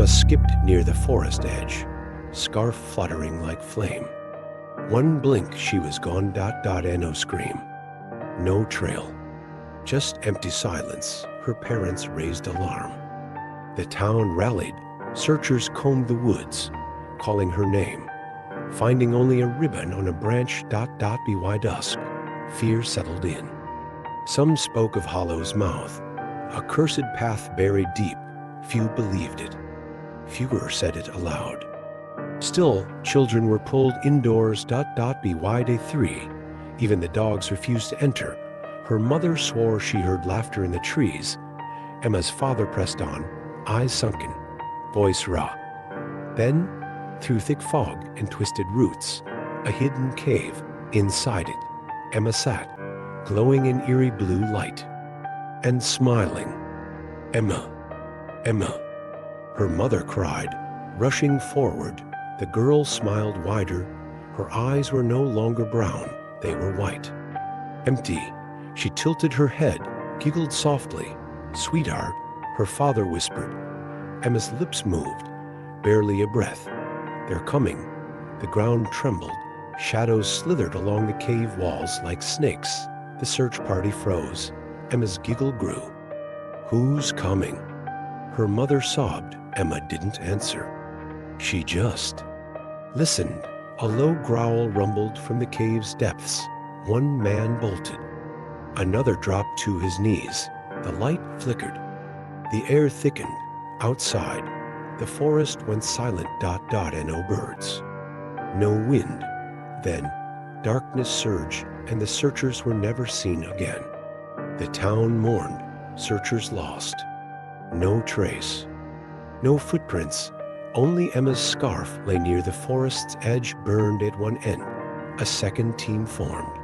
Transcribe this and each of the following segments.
Emma skipped near the forest edge, scarf fluttering like flame. One blink, she was gone. No scream, no trail, just empty silence. Her parents raised alarm. The town rallied. Searchers combed the woods, calling her name, finding only a ribbon on a branch. By dusk, fear settled in. Some spoke of Hollow's mouth, a cursed path buried deep. Few believed it. Fewer said it aloud. Still, children were pulled indoors. By day 3, even the dogs refused to enter. Her mother swore she heard laughter in the trees. Emma's father pressed on, eyes sunken, voice raw. Then, through thick fog and twisted roots, a hidden cave. Inside it, Emma sat, glowing in eerie blue light, and smiling. "Emma, Emma," her mother cried, rushing forward. The girl smiled wider. Her eyes were no longer brown, they were white. Empty, she tilted her head, giggled softly. "Sweetheart," her father whispered. Emma's lips moved, barely a breath. "They're coming." The ground trembled. Shadows slithered along the cave walls like snakes. The search party froze. Emma's giggle grew. "Who's coming?" Her mother sobbed. Emma didn't answer. She just listened. A low growl rumbled from the cave's depths. One man bolted. Another dropped to his knees. The light flickered. The air thickened. Outside, the forest went silent. No birds. No wind. Then, darkness surged, and the searchers were never seen again. The town mourned. Searchers lost. No trace. No footprints. Only Emma's scarf lay near the forest's edge, burned at one end. A second team formed.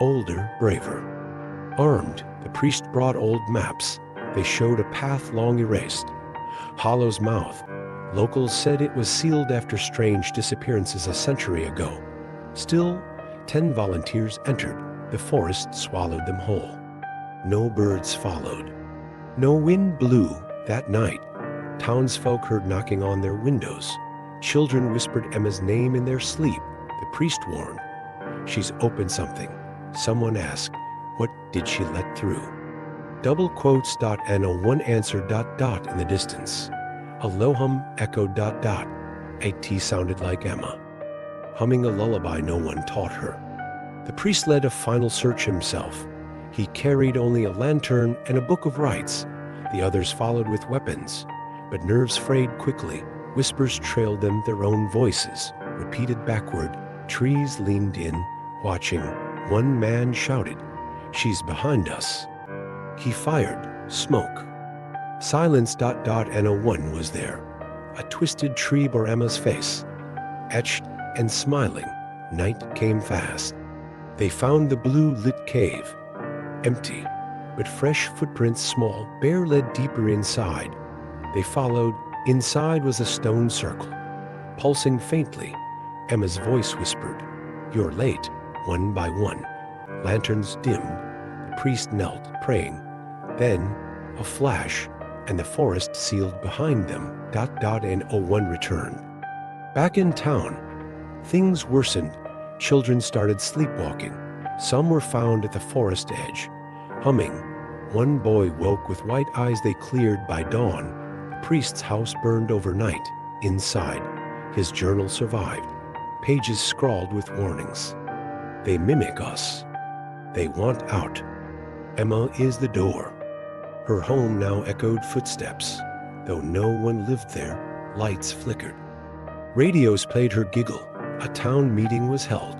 Older, braver. Armed, the priest brought old maps. They showed a path long erased. Hollow's mouth. Locals said it was sealed after strange disappearances a century ago. Still, 10 volunteers entered. The forest swallowed them whole. No birds followed. No wind blew. That night, townsfolk heard knocking on their windows. Children whispered Emma's name in their sleep. The priest warned, "She's opened something." Someone asked, "What did she let through?" Double quotes. One answer. In the distance. A low hum echoed. It sounded like Emma, humming a lullaby no one taught her. The priest led a final search himself. He carried only a lantern and a book of rites. The others followed with weapons, but nerves frayed quickly. Whispers trailed them, their own voices repeated backward. Trees leaned in, watching. One man shouted, "She's behind us." He fired. Smoke. Silence. One was there. A twisted tree bore Emma's face, etched and smiling. Night came fast. They found the blue-lit cave. Empty, but fresh footprints, small, bare, led deeper inside. They followed. Inside was a stone circle, pulsing faintly. Emma's voice whispered, "You're late." One by one, lanterns dimmed. The priest knelt, praying. Then, a flash, and the forest sealed behind them. One returned. Back in town, things worsened. Children started sleepwalking. Some were found at the forest edge, humming. One boy woke with white eyes they cleared by dawn. The priest's house burned overnight. Inside, his journal survived, pages scrawled with warnings. They mimic us. They want out. Emma is the door. Her home now echoed footsteps. Though no one lived there, lights flickered. Radios played her giggle. A town meeting was held.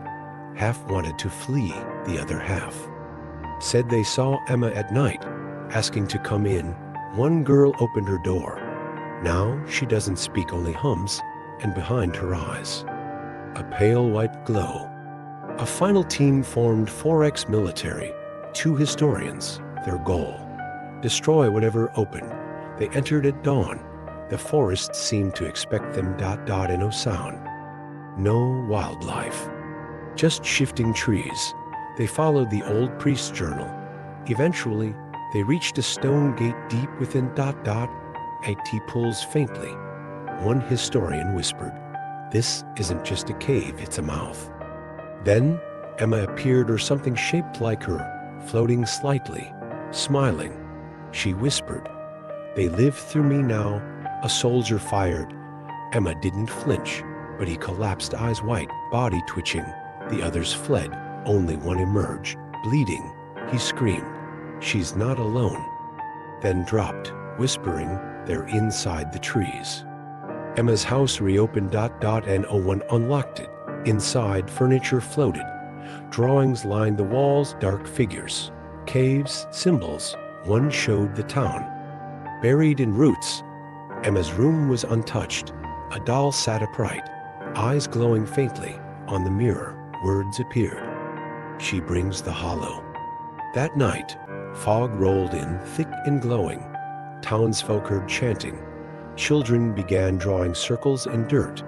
Half wanted to flee, the other half said they saw Emma at night, asking to come in. One girl opened her door. Now she doesn't speak, only hums, and behind her eyes, a pale white glow. A final team formed, 4 ex-military, 2 historians. Their goal, destroy whatever opened. They entered at dawn. The forest seemed to expect them. No sound. No wildlife. Just shifting trees. They followed the old priest's journal. Eventually, they reached a stone gate deep within. It pulls faintly. One historian whispered, "This isn't just a cave, it's a mouth." Then Emma appeared, or something shaped like her, floating slightly, smiling. She whispered, "They live through me now." A soldier fired. Emma didn't flinch, but he collapsed, eyes wide, body twitching. The others fled. Only one emerged, bleeding. He screamed, "She's not alone." Then dropped, whispering, "They're inside the trees." Emma's house reopened. No one unlocked it. Inside, furniture floated. Drawings lined the walls, dark figures. Caves, symbols. One showed the town. Buried in roots, Emma's room was untouched. A doll sat upright, eyes glowing faintly. On the mirror, words appeared. "She brings the hollow." That night, fog rolled in, thick and glowing. Townsfolk heard chanting. Children began drawing circles in dirt.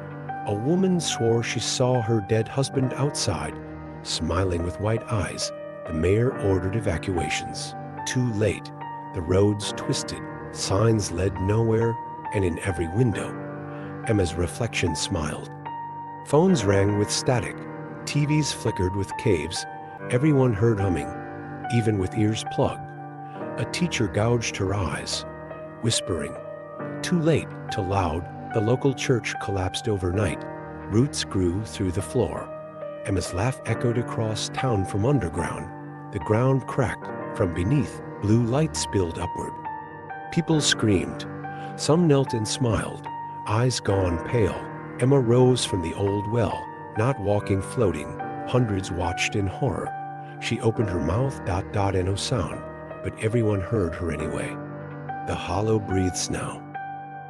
A woman swore she saw her dead husband outside, smiling with white eyes. The mayor ordered evacuations. Too late. The roads twisted. Signs led nowhere, and in every window, Emma's reflection smiled. Phones rang with static. TVs flickered with caves. Everyone heard humming, even with ears plugged. A teacher gouged her eyes, whispering, "Too late," to loud. The local church collapsed overnight. Roots grew through the floor. Emma's laugh echoed across town from underground. The ground cracked. From beneath, blue light spilled upward. People screamed. Some knelt and smiled, eyes gone pale. Emma rose from the old well, not walking, floating. Hundreds watched in horror. She opened her mouth. No sound, but everyone heard her anyway. The hollow breathes now.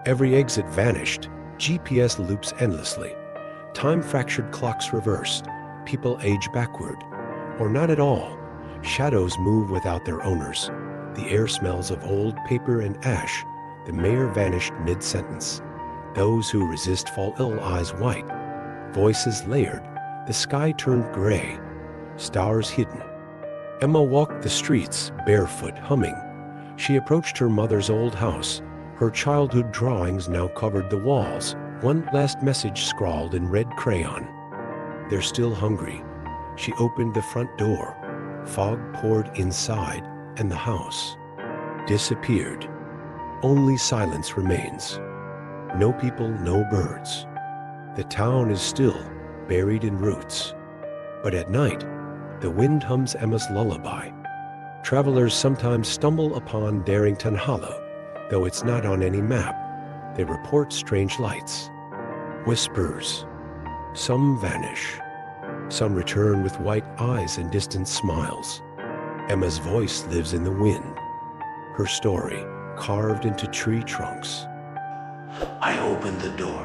Every exit vanished. GPS loops endlessly. Time-fractured clocks reversed. People age backward, or not at all. Shadows move without their owners. The air smells of old paper and ash. The mayor vanished mid-sentence. Those who resist fall ill, eyes white. Voices layered. The sky turned gray. Stars hidden. Emma walked the streets, barefoot, humming. She approached her mother's old house. Her childhood drawings now covered the walls. One last message scrawled in red crayon. "They're still hungry." She opened the front door. Fog poured inside, and the house disappeared. Only silence remains. No people, no birds. The town is still, buried in roots. But at night, the wind hums Emma's lullaby. Travelers sometimes stumble upon Darrington Hollow, though it's not on any map. They report strange lights, whispers. Some vanish. Some return with white eyes and distant smiles. Emma's voice lives in the wind. Her story carved into tree trunks. I opened the door.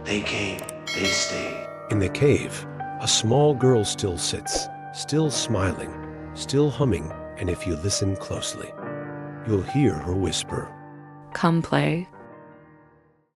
They came, they stayed. In the cave, a small girl still sits, still smiling, still humming, and if you listen closely, you'll hear her whisper, "Come play."